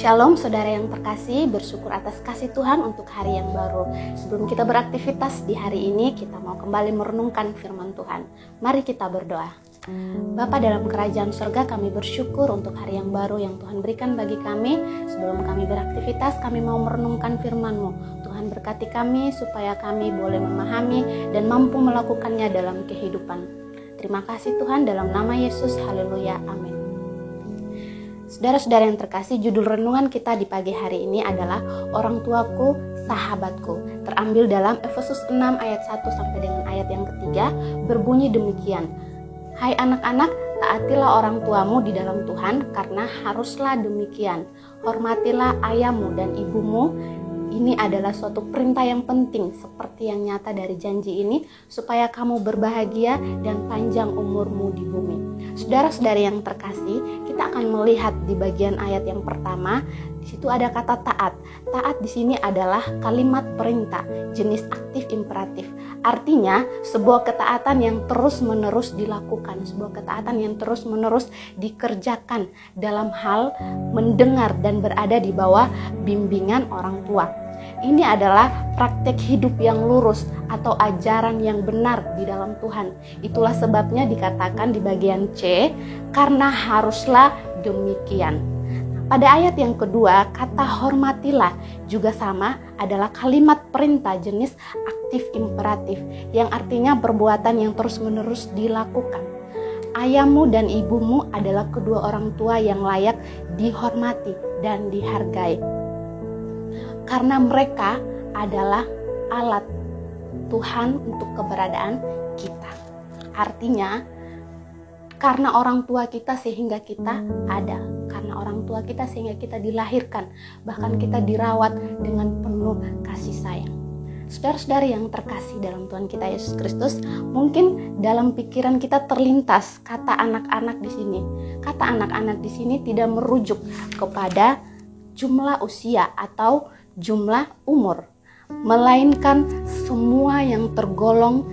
Shalom saudara yang terkasih, bersyukur atas kasih Tuhan untuk hari yang baru. Sebelum kita beraktivitas di hari ini, kita mau kembali merenungkan firman Tuhan. Mari kita berdoa. Bapa dalam kerajaan surga, kami bersyukur untuk hari yang baru yang Tuhan berikan bagi kami. Sebelum kami beraktivitas, kami mau merenungkan firman-Mu. Tuhan berkati kami supaya kami boleh memahami dan mampu melakukannya dalam kehidupan. Terima kasih Tuhan, dalam nama Yesus, haleluya, amin. Saudara-saudara yang terkasih, judul renungan kita di pagi hari ini adalah Orang Tuaku, Sahabatku. Terambil dalam Efesus 6 ayat 1 sampai dengan ayat yang ketiga, berbunyi demikian. Hai anak-anak, taatilah orang tuamu di dalam Tuhan, karena haruslah demikian. Hormatilah ayahmu dan ibumu. Ini adalah suatu perintah yang penting, seperti yang nyata dari janji ini, supaya kamu berbahagia dan panjang umurmu di bumi. Saudara-saudari yang terkasih, kita akan melihat di bagian ayat yang pertama, di situ ada kata taat. Taat di sini adalah kalimat perintah, jenis aktif imperatif. Artinya, sebuah ketaatan yang terus-menerus dilakukan, sebuah ketaatan yang terus-menerus dikerjakan dalam hal mendengar dan berada di bawah bimbingan orang tua. Ini adalah praktek hidup yang lurus atau ajaran yang benar di dalam Tuhan. Itulah sebabnya dikatakan di bagian C, karena haruslah demikian. Pada ayat yang kedua, kata hormatilah juga sama, adalah kalimat perintah jenis aktif imperatif, yang artinya perbuatan yang terus-menerus dilakukan. Ayahmu dan ibumu adalah kedua orang tua yang layak dihormati dan dihargai, karena mereka adalah alat Tuhan untuk keberadaan kita. Artinya, karena orang tua kita sehingga kita ada, karena orang tua kita sehingga kita dilahirkan, bahkan kita dirawat dengan penuh kasih sayang. Saudara-saudari yang terkasih dalam Tuhan kita Yesus Kristus, mungkin dalam pikiran kita terlintas kata anak-anak di sini. Kata anak-anak di sini tidak merujuk kepada jumlah usia atau jumlah umur, melainkan semua yang tergolong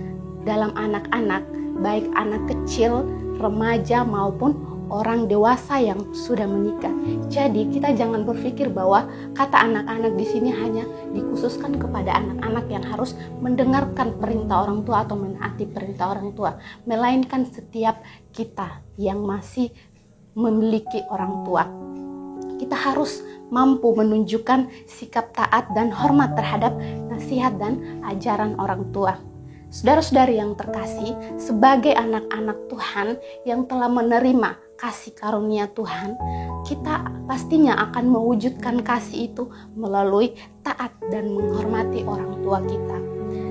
dalam anak-anak, baik anak kecil, remaja maupun orang dewasa yang sudah menikah. Jadi kita jangan berpikir bahwa kata anak-anak di sini hanya dikhususkan kepada anak-anak yang harus mendengarkan perintah orang tua atau menaati perintah orang tua, melainkan setiap kita yang masih memiliki orang tua. Kita harus mampu menunjukkan sikap taat dan hormat terhadap nasihat dan ajaran orang tua. Saudara-saudari yang terkasih, sebagai anak-anak Tuhan yang telah menerima kasih karunia Tuhan, kita pastinya akan mewujudkan kasih itu melalui taat dan menghormati orang tua kita.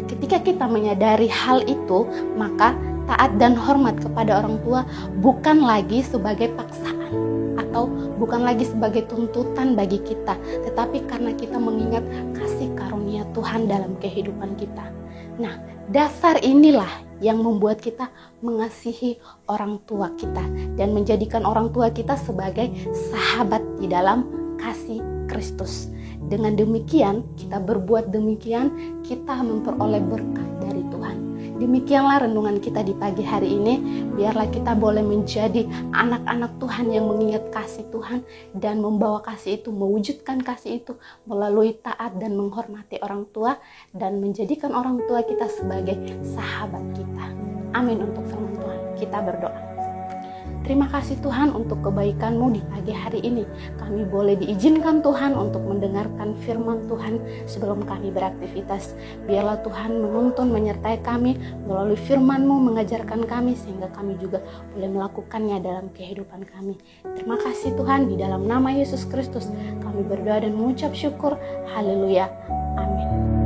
Ketika kita menyadari hal itu, maka taat dan hormat kepada orang tua bukan lagi sebagai paksaan atau bukan lagi sebagai tuntutan bagi kita, tetapi karena kita mengingat kasih karunia Tuhan dalam kehidupan kita. Nah, dasar inilah yang membuat kita mengasihi orang tua kita dan menjadikan orang tua kita sebagai sahabat di dalam kasih Kristus. Dengan demikian, kita berbuat demikian, kita memperoleh berkat dari Tuhan. Demikianlah renungan kita di pagi hari ini. Biarlah kita boleh menjadi anak-anak Tuhan yang mengingat kasih Tuhan dan membawa kasih itu, mewujudkan kasih itu melalui taat dan menghormati orang tua dan menjadikan orang tua kita sebagai sahabat kita. Amin untuk firman Tuhan. Kita berdoa. Terima kasih Tuhan untuk kebaikan-Mu di pagi hari ini. Kami boleh diizinkan Tuhan untuk mendengarkan firman Tuhan sebelum kami beraktivitas. Biarlah Tuhan menuntun menyertai kami melalui firman-Mu, mengajarkan kami sehingga kami juga boleh melakukannya dalam kehidupan kami. Terima kasih Tuhan, di dalam nama Yesus Kristus kami berdoa dan mengucap syukur. Haleluya. Amin.